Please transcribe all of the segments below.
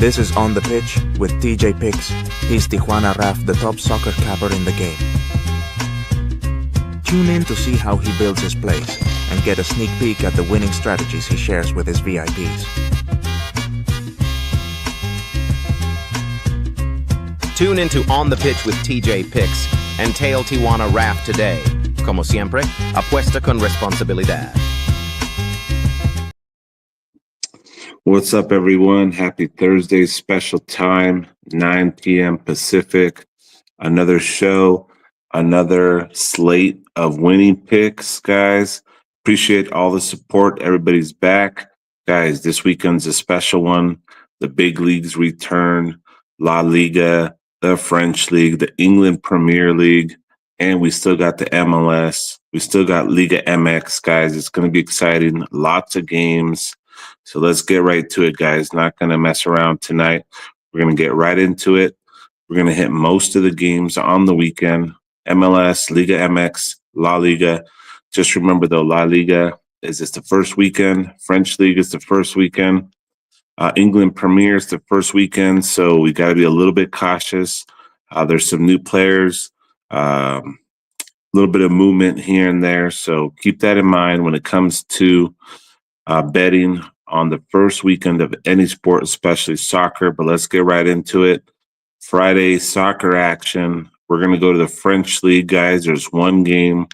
This is On the Pitch with TJ Picks. He's Tijuana Raf, the top soccer capper in the game. Tune in to see how he builds his plays and get a sneak peek at the winning strategies he shares with his VIPs. Tune into On the Pitch with TJ Picks and Tail Tijuana Raf today. Como siempre, apuesta con responsabilidad. What's up, everyone? Happy Thursday, special time, 9 p.m. Pacific. Another show, another slate of winning picks, guys. Appreciate all the support. Everybody's back. Guys, this weekend's a special one. The big leagues return. La Liga, the French League, the England Premier League, and we still got the MLS. We still got Liga MX, guys. It's going to be exciting. Lots of games. So let's get right to it, guys. Not going to mess around tonight. We're going to get right into it. We're going to hit most of the games on the weekend. MLS, Liga MX, La Liga. Just remember, though, La Liga is the first weekend. French League is the first weekend. England Premier is the first weekend, so we got to be a little bit cautious. There's some new players, a little bit of movement here and there. So keep that in mind when it comes to betting on the first weekend of any sport, especially soccer. But let's get right into it. Friday soccer action. We're going to go to the French League, guys. There's one game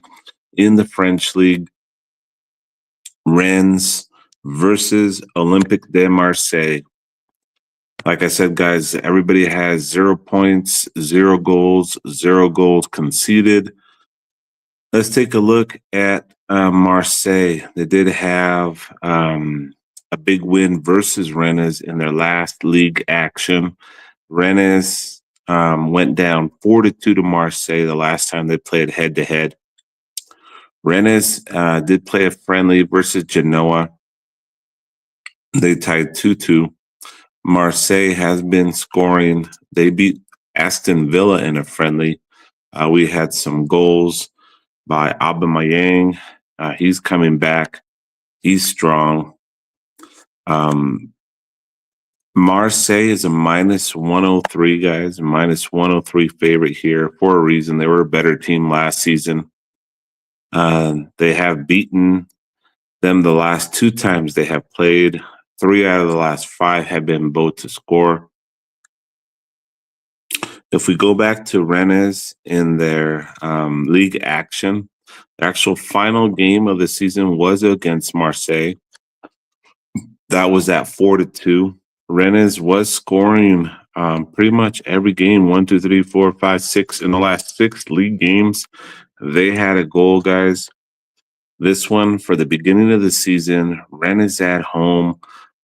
in the French League. Rennes versus Olympique de Marseille. Like I said, guys, everybody has 0 points, 0 goals, 0 goals conceded. Let's take a look at Marseille. They did have a big win versus Rennes in their last league action. Rennes went down 4-2 to Marseille the last time they played head-to-head. Rennes did play a friendly versus Genoa. They tied 2-2. Marseille has been scoring. They beat Aston Villa in a friendly. We had some goals by Aubameyang. He's coming back. He's strong. Marseille is a minus 103, guys. Minus 103 favorite here for a reason. They were a better team last season. They have beaten them the last 2 times they have played. 3 out of the last 5 have been both to score. If we go back to Rennes in their league action, the actual final game of the season was against Marseille. That was at 4-2. Rennes was scoring pretty much every game, 1, 2, 3, 4, 5, 6. In the last 6 league games, they had a goal, guys. This one, for the beginning of the season, Rennes at home.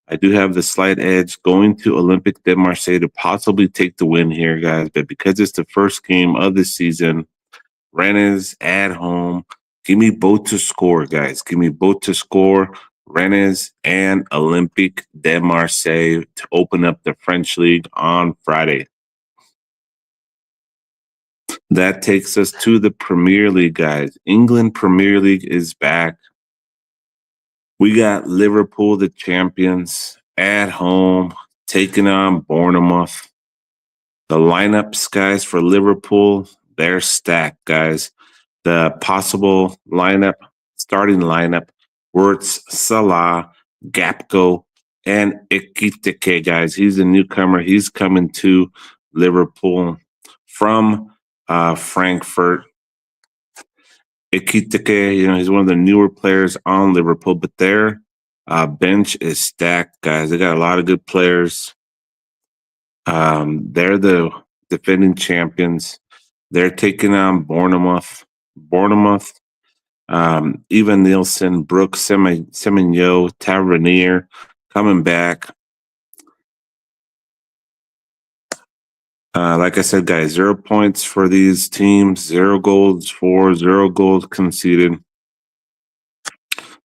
I do have the slight edge going to Olympique de Marseille to possibly take the win here, guys. But because it's the first game of the season, Rennes at home. Give me both to score, guys. Give me both to score. Rennes and Olympique de Marseille to open up the French League on Friday. That takes us to the Premier League, guys. England Premier League is back. We got Liverpool, the champions, at home, taking on Bournemouth. The lineups, guys, for Liverpool, they're stacked, guys. The possible lineup, starting lineup, Wirtz, Salah, Gakpo, and Ekitike, guys. He's a newcomer. He's coming to Liverpool from Frankfurt. Ekitike, he's one of the newer players on Liverpool, but their bench is stacked, guys. They got a lot of good players. They're the defending champions. They're taking on Bournemouth. Even Nielsen, Brooks, Semenyo, Tavernier coming back. Like I said, guys, 0 points for these teams, 0 goals for, 0 goals conceded.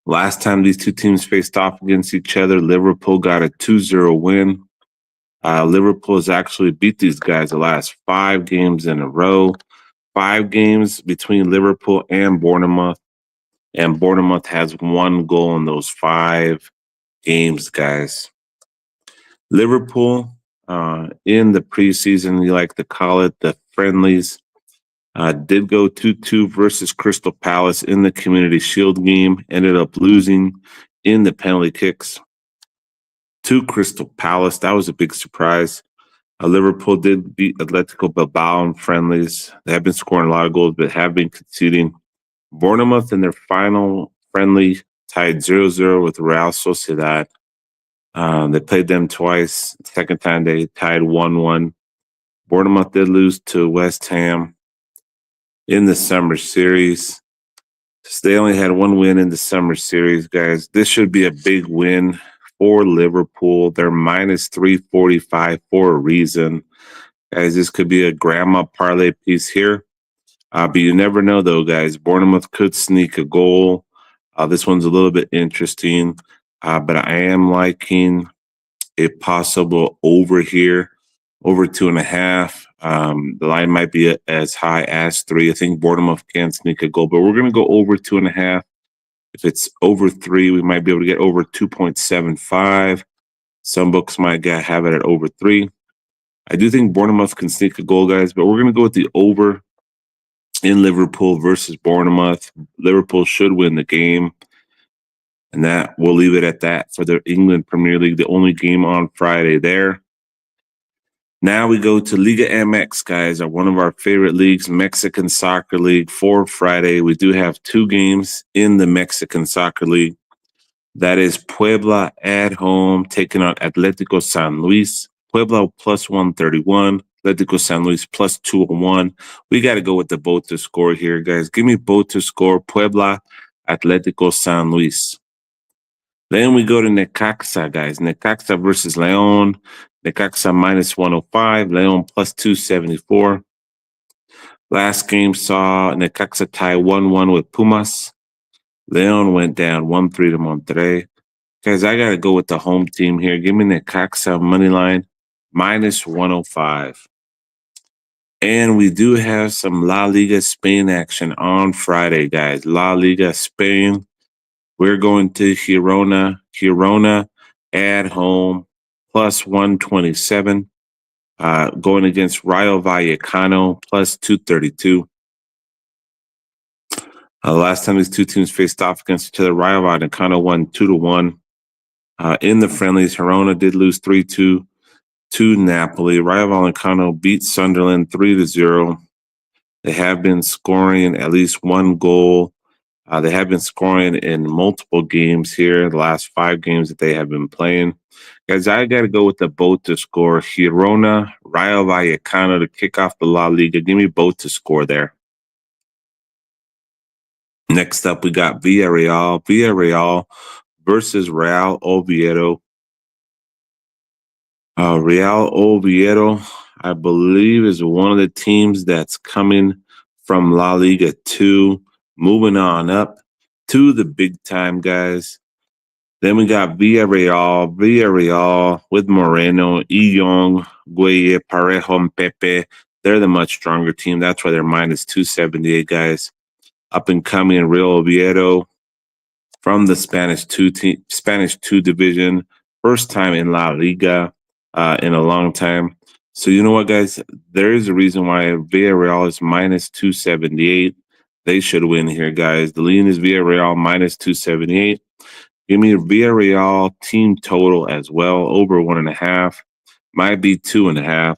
Last time these two teams faced off against each other, Liverpool got a 2-0 win. Liverpool has actually beat these guys the last 5 games in a row. 5 games between Liverpool and Bournemouth. And Bournemouth has 1 goal in those 5 games, guys. Liverpool in the preseason, you like to call it, the friendlies. Did go 2-2 versus Crystal Palace in the Community Shield game. Ended up losing in the penalty kicks to Crystal Palace. That was a big surprise. Liverpool did beat Atletico Bilbao in friendlies. They have been scoring a lot of goals, but have been conceding. Bournemouth in their final friendly tied 0-0 with Real Sociedad. They played them twice. Second time they tied 1-1. Bournemouth did lose to West Ham in the summer series. So they only had one win in the summer series, guys. This should be a big win for Liverpool. They're minus 345 for a reason. Guys, this could be a grandma parlay piece here. But you never know, though, guys. Bournemouth could sneak a goal. This one's a little bit interesting. But I am liking a possible over here, over 2.5. The line might be as high as 3. I think Bournemouth can sneak a goal, but we're going to go over 2.5. If it's over 3, we might be able to get over 2.75. Some books might have it at over 3. I do think Bournemouth can sneak a goal, guys, but we're going to go with the over in Liverpool versus Bournemouth. Liverpool should win the game. And that we'll leave it at that for the England Premier League, the only game on Friday there. Now we go to Liga MX, guys, one of our favorite leagues, Mexican Soccer League, for Friday. We do have 2 games in the Mexican Soccer League. That is Puebla at home taking on Atlético San Luis. Puebla plus 131, Atlético San Luis plus 201. We got to go with the both to score here, guys. Give me both to score, Puebla, Atlético San Luis. Then we go to Necaxa, guys. Necaxa versus León. Necaxa minus 105. León plus 274. Last game saw Necaxa tie 1-1 with Pumas. León went down 1-3 to Monterrey. Guys, I got to go with the home team here. Give me Necaxa money line minus 105. And we do have some La Liga Spain action on Friday, guys. La Liga Spain. We're going to Girona. Girona at home, plus 127. Going against Rayo Vallecano, plus 232. Last time these two teams faced off against each other, Rayo Vallecano won 2-1. In the friendlies, Girona did lose 3-2 to Napoli. Rayo Vallecano beat Sunderland 3-0. They have been scoring at least one goal. They have been scoring in multiple games here, the last 5 games that they have been playing. Guys, I got to go with the both to score. Girona, Rayo Vallecano to kick off the La Liga. Give me both to score there. Next up, we got Villarreal. Villarreal versus Real Oviedo. Real Oviedo, I believe, is one of the teams that's coming from La Liga 2. Moving on up to the big time, guys. Then we got Villarreal. Villarreal with Moreno, Iyong, Gueye, Parejo, and Pepe. They're the much stronger team. That's why they're minus 278, guys. Up and coming Real Oviedo from the Spanish 2 division. First time in La Liga in a long time. So you know what, guys? There is a reason why Villarreal is minus 278. They should win here, guys. The lean is Villarreal minus 278. Give me a Villarreal team total as well, over 1.5. Might be 2.5.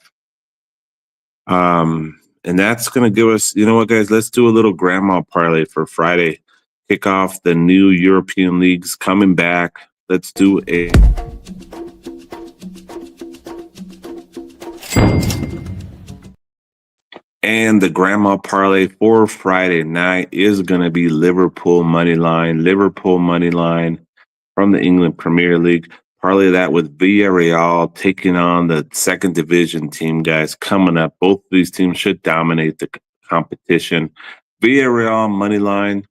And that's going to give us, you know what, guys? Let's do a little grandma parlay for Friday. Kick off the new European leagues coming back. Let's do a... And the grandma parlay for Friday night is going to be Liverpool money line. Liverpool money line from the England Premier League. Parlay that with Villarreal taking on the second division team, guys, coming up. Both of these teams should dominate the competition. Villarreal money line,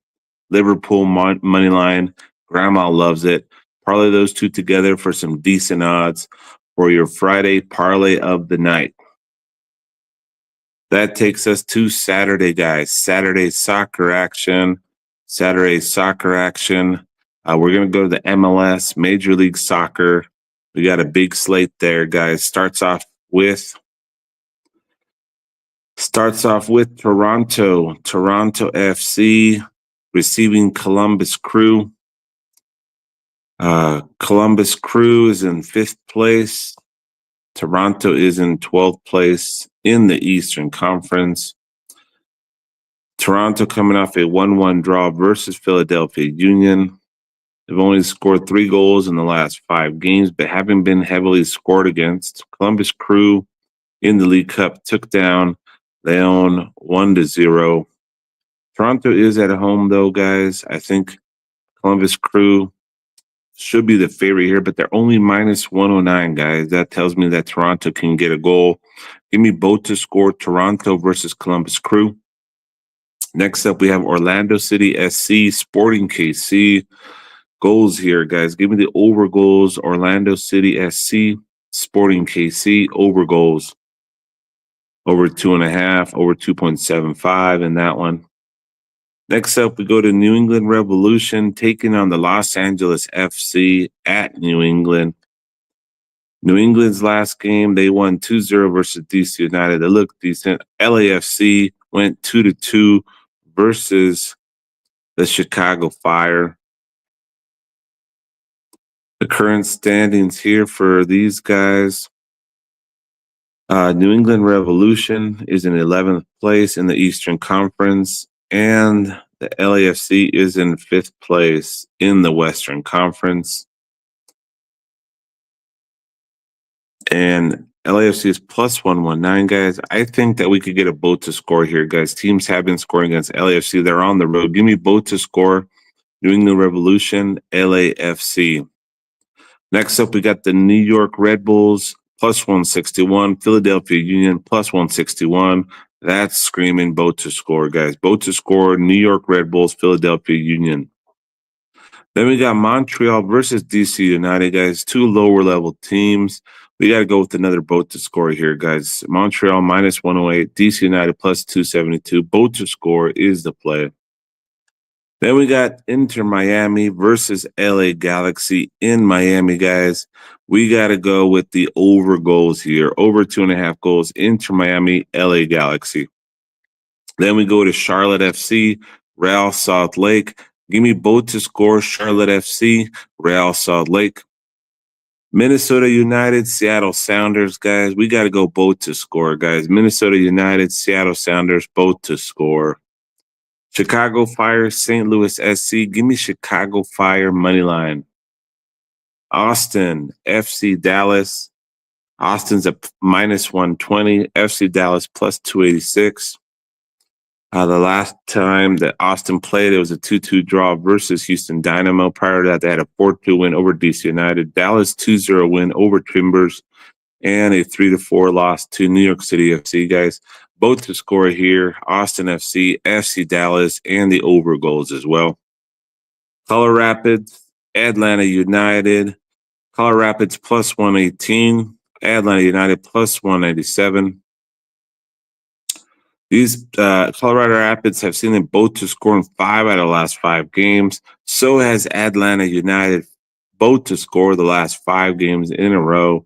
Liverpool money line. Grandma loves it. Parlay those two together for some decent odds for your Friday parlay of the night. That takes us to Saturday, guys. Saturday soccer action. We're going to go to the MLS, Major League Soccer. We got a big slate there, guys. Starts off with Toronto FC receiving Columbus Crew. Columbus Crew is in 5th place. Toronto is in 12th place in the Eastern Conference. Toronto coming off a 1-1 draw versus Philadelphia Union. They've only scored 3 goals in the last 5 games, but haven't been heavily scored against. Columbus Crew in the League Cup took down Leon 1-0. Toronto is at home, though, guys. I think Columbus Crew should be the favorite here, but they're only minus 109, guys. That tells me that Toronto can get a goal. Give me both to score, Toronto versus Columbus Crew. Next up, we have Orlando City SC, Sporting KC. Goals here, guys. Give me the over goals. Orlando City SC, Sporting KC, over goals. Over 2.5, over 2.75 in that one. Next up, we go to New England Revolution taking on the Los Angeles FC at New England. New England's last game, they won 2-0 versus DC United. They looked decent. LAFC went 2-2 versus the Chicago Fire. The current standings here for these guys. New England Revolution is in 11th place in the Eastern Conference, and the LAFC is in 5th place in the Western Conference. And LAFC is plus 119, guys. I think that we could get a boat to score here, guys. Teams have been scoring against LAFC. They're on the road. Give me boat to score. New England Revolution, LAFC. Next up, we got the New York Red Bulls, plus 161. Philadelphia Union, plus 161. That's screaming boat to score, guys. Boat to score, New York Red Bulls, Philadelphia Union. Then we got Montreal versus DC United, guys. 2 lower level teams. We got to go with another boat to score here, guys. Montreal minus 108, DC United plus 272. Boat to score is the play. Then we got Inter Miami versus LA Galaxy in Miami, guys. We got to go with the over goals here. Over 2.5 goals. Inter Miami, LA Galaxy. Then we go to Charlotte FC, Real Salt Lake. Give me both to score. Charlotte FC, Real Salt Lake. Minnesota United, Seattle Sounders, guys. We got to go both to score, guys. Minnesota United, Seattle Sounders, both to score. Chicago Fire, St. Louis SC. Give me Chicago Fire money line. Austin, FC Dallas. Austin's a minus 120. FC Dallas plus 286. The last time that Austin played, it was a 2-2 draw versus Houston Dynamo. Prior to that, they had a 4-2 win over DC United. Dallas 2-0 win over Timbers. And a 3-4 loss to New York City FC, guys. Both to score here, Austin FC, FC Dallas, and the over goals as well. Colorado Rapids, Atlanta United. Colorado Rapids plus 118. Atlanta United plus 197. These Colorado Rapids have seen them both to score in 5 out of the last 5 games. So has Atlanta United, both to score the last 5 games in a row.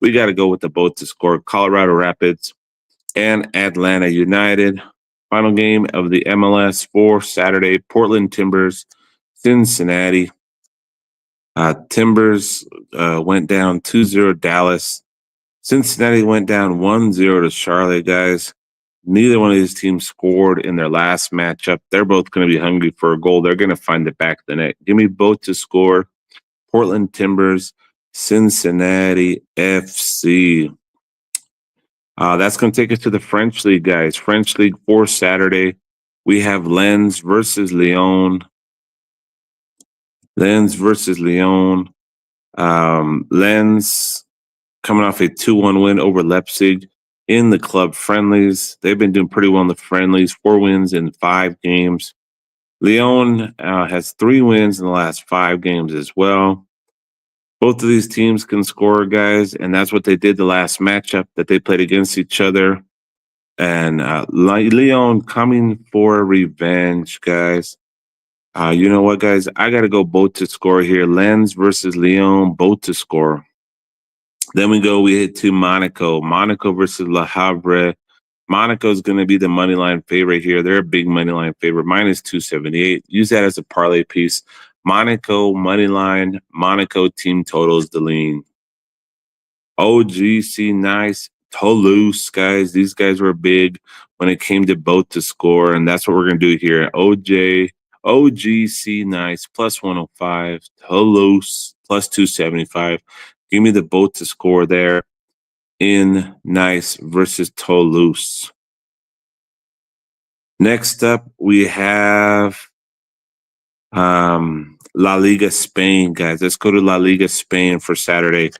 We got to go with the both to score. Colorado Rapids and Atlanta United. Final game of the MLS for Saturday, Portland Timbers, Cincinnati. Timbers went down 2-0 Dallas. Cincinnati went down 1-0 to Charlotte, guys. Neither one of these teams scored in their last matchup. They're both going to be hungry for a goal. They're going to find the back of the net. Give me both to score. Portland Timbers, Cincinnati FC. That's going to take us to the French League, guys. French League for Saturday. We have Lens versus Lyon. Lens versus Lyon. Lens coming off a 2-1 win over Leipzig in the club friendlies. They've been doing pretty well in the friendlies. 4 wins in 5 games. Lyon has 3 wins in the last 5 games as well. Both of these teams can score, guys, and that's what they did the last matchup that they played against each other. And Lyon coming for revenge, guys. You know what, guys? I got to go both to score here. Lens versus Lyon, both to score. Then we hit to Monaco. Monaco versus Le Havre. Monaco is going to be the money line favorite here. They're a big money line favorite, minus 278. Use that as a parlay piece. Monaco money line, Monaco team totals the lean. OGC nice. Toulouse, guys. These guys were big when it came to both to score, and that's what we're going to do here. OGC nice, plus 105. Toulouse, plus 275. Give me the both to score there in Nice versus Toulouse. Next up, we have La Liga Spain, guys. Let's go to La Liga Spain for Saturday.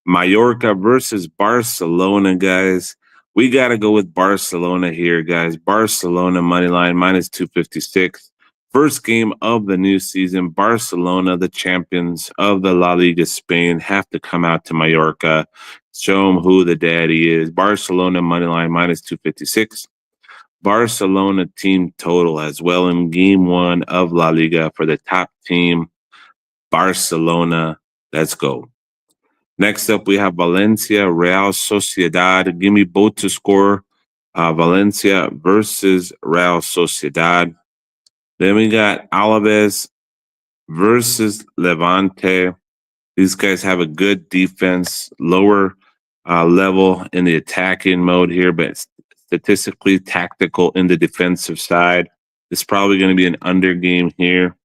Mallorca versus Barcelona, guys. We got to go with Barcelona here, guys. Barcelona money line minus 256. First game of the new season. Barcelona, the champions of the La Liga Spain, have to come out to Mallorca. Show them who the daddy is. Barcelona money line minus 256. Barcelona team total as well in game one of La Liga for the top team. Barcelona. Let's go. Next up, we have Valencia, Real Sociedad. Give me both to score. Valencia versus Real Sociedad. Then we got Alaves versus Levante. These guys have a good defense, lower level in the attacking mode here, but statistically tactical in the defensive side. It's probably going to be an under game here.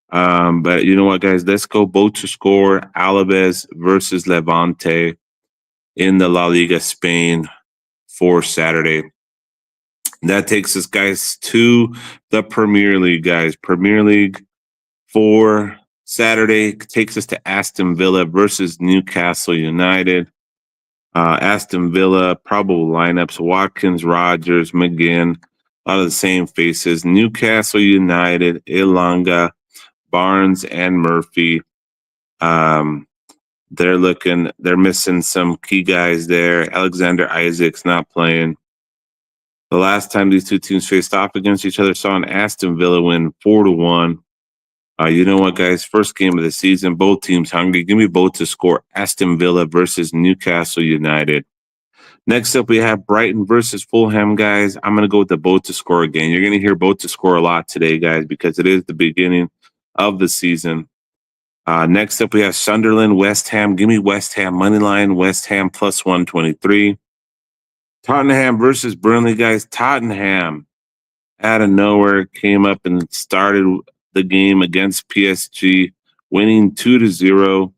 But you know what, guys? Let's go both to score. Alaves versus Levante in the La Liga Spain for Saturday. That takes us, guys, to the Premier League, guys. Premier League for Saturday takes us to Aston Villa versus Newcastle United. Aston Villa, probable lineups: Watkins, Rogers, McGinn, a lot of the same faces. Newcastle United, Elanga, Barnes, and Murphy. They're missing some key guys there. Alexander Isaac's not playing. The last time these two teams faced off against each other, saw an Aston Villa win 4-1. You know what, guys? First game of the season, both teams hungry. Give me both to score. Aston Villa versus Newcastle United. Next up, we have Brighton versus Fulham, guys. I'm going to go with the both to score again. You're going to hear both to score a lot today, guys, because it is the beginning of the season. Next up, we have Sunderland, West Ham. Give me West Ham money line. West Ham plus 123. Tottenham versus Burnley, guys. Tottenham out of nowhere came up and started the game against PSG, winning 2-0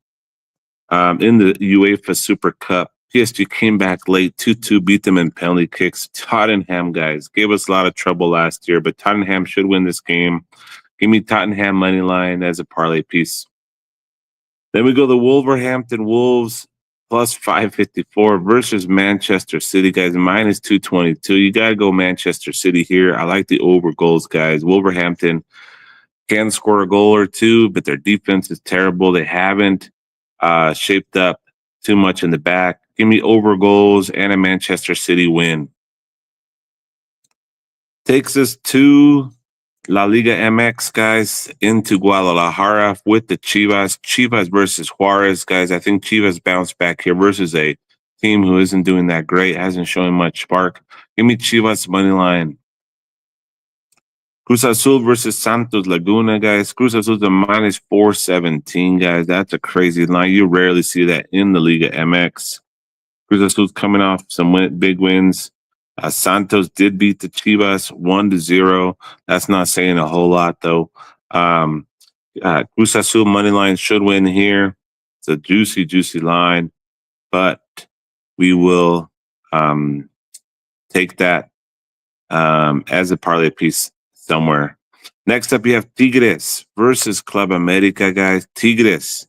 in the UEFA Supercup. PSG came back late, 2-2, beat them in penalty kicks. Tottenham, guys, gave us a lot of trouble last year, but Tottenham should win this game. Give me Tottenham money line as a parlay piece. Then we go to Wolverhampton Wolves plus 554 versus Manchester City, guys, minus 222. You got to go Manchester City here. I like the over goals, guys. Wolverhampton can score a goal or two, but their defense is terrible. They haven't shaped up too much in the back. Give me over goals and a Manchester City win. Takes us to La Liga MX, guys, into Guadalajara with the Chivas. Chivas versus Juarez, guys. I think Chivas bounced back here versus a team who isn't doing that great, hasn't shown much spark. Give me Chivas money line. Cruz Azul versus Santos Laguna, guys. Cruz Azul's a minus 417, guys. That's a crazy line. You rarely see that in the Liga MX. Cruz Azul's coming off some big wins. Santos did beat the Chivas 1-0. That's not saying a whole lot, though. Cruz Azul money line should win here. It's a juicy line, but we will take that as a parlay piece somewhere. Next up, you have Tigres versus Club America, guys. Tigres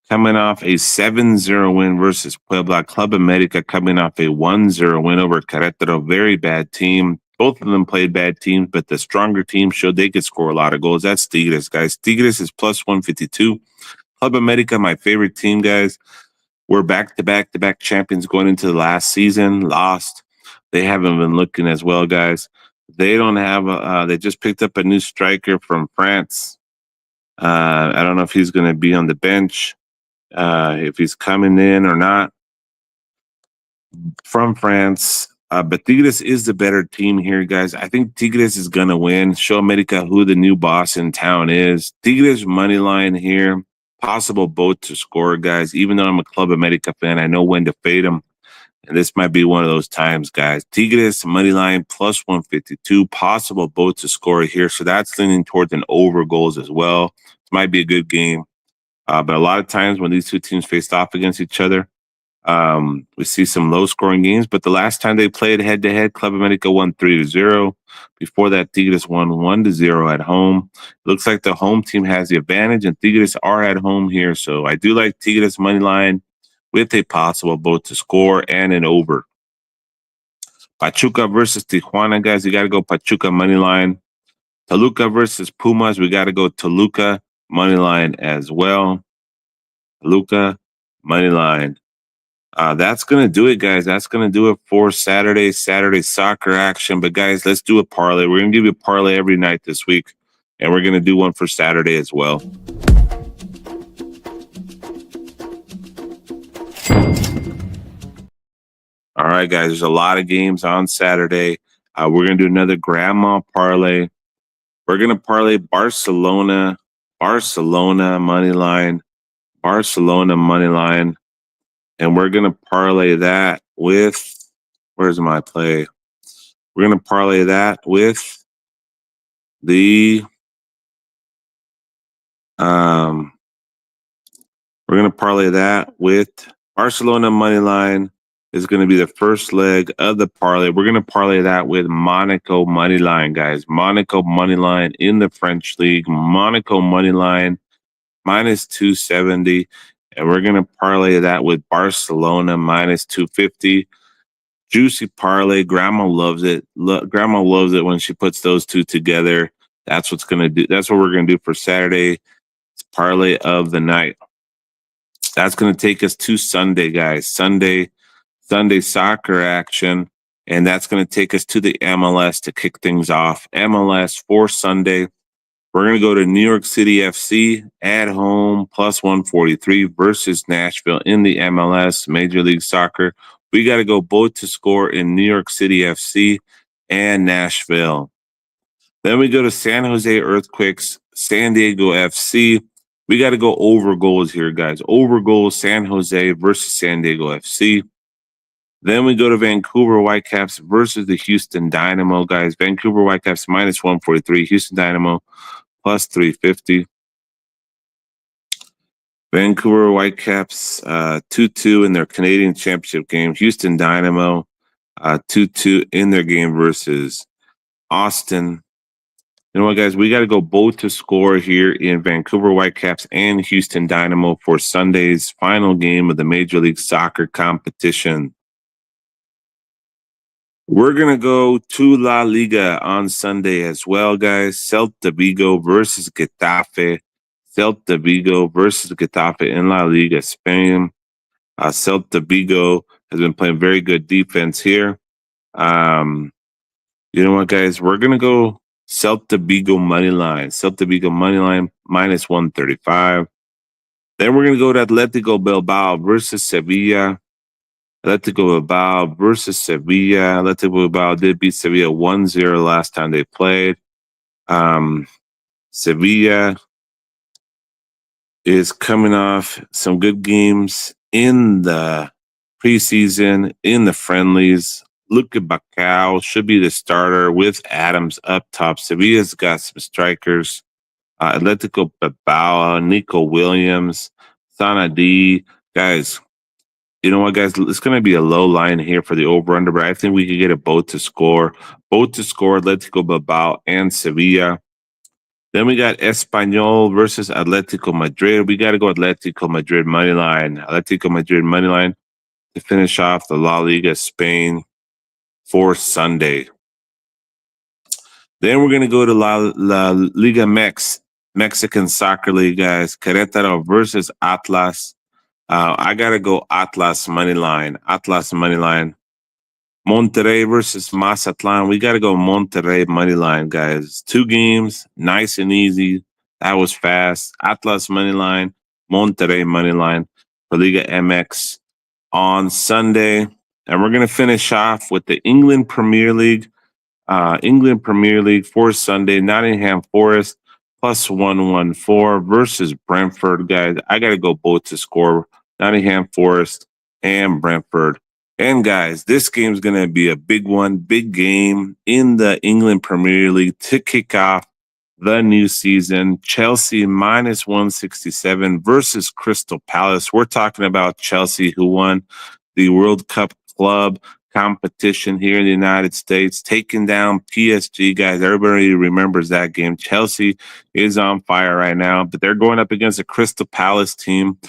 coming off a 7-0 win versus Puebla. Club America coming off a 1-0 win over Querétaro. Very bad team. Both of them played bad teams, but the stronger team showed they could score a lot of goals. That's Tigres, guys. Tigres is plus 152. Club America, my favorite team, guys. We're back-to-back champions going into the last season. Lost. They haven't been looking as well, guys. They don't have they just picked up a new striker from France. I don't know if he's going to be on the bench, if he's coming in or not. from France. But Tigres is the better team here, guys. I think Tigres is going to win. Show America who the new boss in town is. Tigres money line here. Possible both to score, guys. Even though I'm a Club America fan, I know when to fade them. And this might be one of those times, guys. Tigres money line plus 152. Possible both to score here. So that's leaning towards an over goals as well. This might be a good game. But a lot of times when these two teams faced off against each other, we see some low scoring games, but the last time they played head to head, Club America won 3-0. Before that, Tigres won 1-0 at home. Looks like the home team has the advantage, and Tigres are at home here. So I do like Tigres money line with a possible both to score and an over. Pachuca versus Tijuana, guys. You got to go Pachuca money line. Toluca versus Pumas. We got to go Toluca money line as well. Toluca money line. That's going to do it, guys. That's going to do it for Saturday soccer action. But, guys, let's do a parlay. We're going to give you a parlay every night this week, and we're going to do one for Saturday as well. All right, guys, there's a lot of games on Saturday. We're going to do another grandma parlay. We're going to parlay Barcelona money line. And we're going to parlay that with, where's my play? We're going to parlay that with we're going to parlay that with Barcelona money line is going to be the first leg of the parlay. We're going to parlay that with Monaco money line, guys. Monaco money line in the French league. Monaco money line minus 270. And we're going to parlay that with Barcelona minus 250. Juicy parlay. Grandma loves it. Grandma loves it when she puts those two together. That's what's going to do. That's what we're going to do for Saturday. It's parlay of the night. That's going to take us to Sunday, guys. Sunday soccer action. And that's going to take us to the MLS to kick things off. MLS for Sunday. We're going to go to New York City FC at home, plus 143 versus Nashville in the MLS, Major League Soccer. We got to go both to score in New York City FC and Nashville. Then we go to San Jose Earthquakes, San Diego FC. We got to go over goals here, guys. Over goals, San Jose versus San Diego FC. Then we go to Vancouver Whitecaps versus the Houston Dynamo, guys. Vancouver Whitecaps minus 143, Houston Dynamo plus 350. Vancouver Whitecaps 2-2 in their Canadian Championship game. Houston Dynamo 2-2 in their game versus Austin. You know what, guys? We got to go both to score here in Vancouver Whitecaps and Houston Dynamo for Sunday's final game of the Major League Soccer competition. We're going to go to La Liga on Sunday as well, guys. Celta Vigo versus Getafe. Celta Vigo versus Getafe in La Liga, Spain. Celta Vigo has been playing very good defense here. You know what, guys? We're going to go Celta Vigo money line. Celta Vigo money line minus 135. Then we're going to go to Atletico Bilbao versus Sevilla. Atletico Bilbao versus Sevilla. Atletico Bilbao did beat Sevilla 1-0 last time they played. Sevilla is coming off some good games in the preseason, in the friendlies. Luka Bacau should be the starter with Adams up top. Sevilla's got some strikers. Atletico Bilbao, Nico Williams, Sanadi. Guys, you know what, guys? It's going to be a low line here for the over-under, but I think we could get a both to score. Both to score, Atletico Bilbao and Sevilla. Then we got Espanyol versus Atletico Madrid. We got to go Atletico Madrid money line. Atletico Madrid money line to finish off the La Liga Spain for Sunday. Then we're going to go to La Liga Mexican Soccer League, guys. Querétaro versus Atlas. I got to go Atlas money line. Atlas money line. Monterrey versus Mazatlan. We got to go Monterrey money line, guys. 2 games, nice and easy. That was fast. Atlas money line, Monterrey money line for Liga MX on Sunday. And we're going to finish off with the England Premier League. England Premier League for Sunday, Nottingham Forest plus 114 versus Brentford, guys. I got to go both to score, Nottingham Forest and Brentford. And guys, this game is going to be a big one, big game in the England Premier League to kick off the new season. Chelsea minus 167 versus Crystal Palace. We're talking about Chelsea, who won the World Cup club competition here in the United States, taking down PSG, guys. Everybody remembers that game. Chelsea is on fire right now, but they're going up against a Crystal Palace team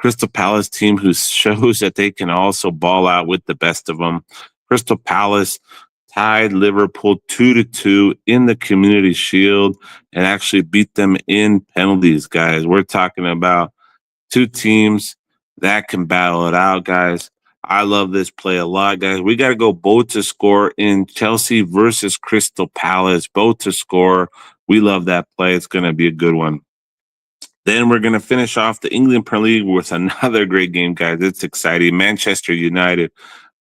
who shows that they can also ball out with the best of them. Crystal Palace tied Liverpool 2-2 in the Community Shield and actually beat them in penalties, guys. We're talking about two teams that can battle it out, guys. I love this play a lot, guys. We got to go both to score in Chelsea versus Crystal Palace, both to score. We love that play. It's going to be a good one. Then we're going to finish off the England Premier League with another great game, guys. It's exciting. Manchester United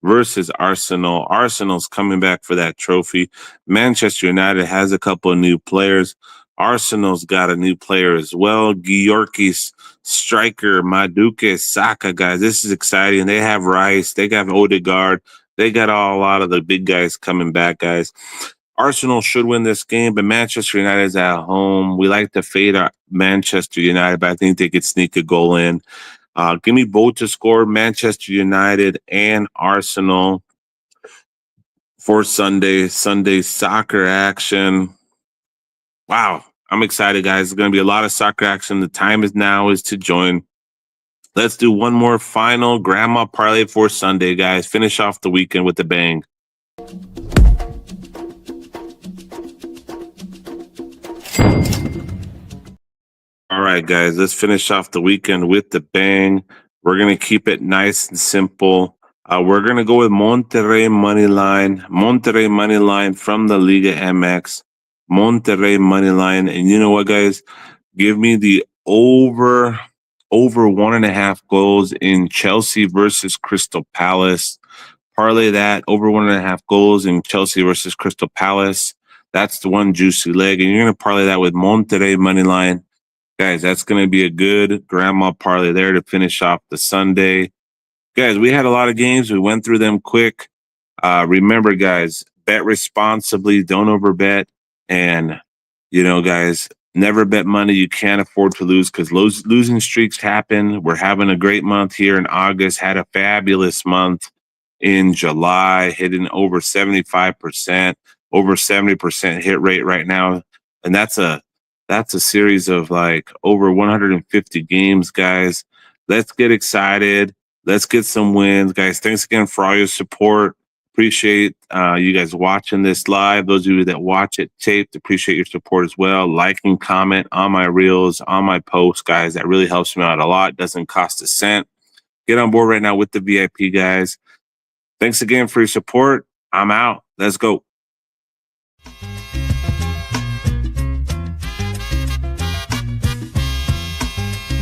versus Arsenal. Arsenal's coming back for that trophy. Manchester United has a couple of new players. Arsenal's got a new player as well. Gyökeres, striker, Madueke, Saka, guys. This is exciting. They have Rice. They got Odegaard. They got a lot of the big guys coming back, guys. Arsenal should win this game, but Manchester United is at home. We like to fade our Manchester United, but I think they could sneak a goal in. Give me both to score, Manchester United and Arsenal for Sunday soccer action. Wow, I'm excited, guys. There's going to be a lot of soccer action. The time is to join. Let's do one more final grandma parlay for Sunday, guys. Finish off the weekend with a bang. All right, guys, let's finish off the weekend with the bang. We're going to keep it nice and simple. We're going to go with Monterrey money line from the Liga MX. Monterrey money line. And you know what, guys? Give me the over 1.5 goals in Chelsea versus Crystal Palace. Parlay that over 1.5 goals in Chelsea versus Crystal Palace. That's the one juicy leg. And you're going to parlay that with Monterrey money line. Guys, that's going to be a good grandma parlay there to finish off the Sunday. Guys, we had a lot of games. We went through them quick. Remember, guys, bet responsibly. Don't overbet. And, guys, never bet money you can't afford to lose, because losing streaks happen. We're having a great month here in August. Had a fabulous month in July, hitting over 75%, over 70% hit rate right now. And that's a series of like over 150 games, guys. Let's get excited. Let's get some wins, guys. Thanks again for all your support. Appreciate you guys watching this live. Those of you that watch it taped, appreciate your support as well. Like and comment on my reels, on my posts, guys. That really helps me out a lot. Doesn't cost a cent. Get on board right now with the VIP, guys. Thanks again for your support. I'm out. Let's go.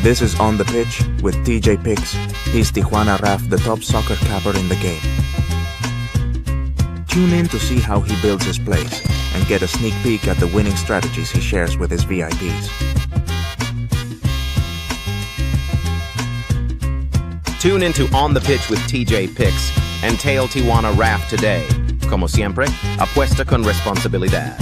This is On the Pitch with TJ Picks. He's Tijuana Raf, the top soccer capper in the game. Tune in to see how he builds his plays and get a sneak peek at the winning strategies he shares with his VIPs. Tune into On the Pitch with TJ Picks and Tail Tijuana Raf today. Como siempre, apuesta con responsabilidad.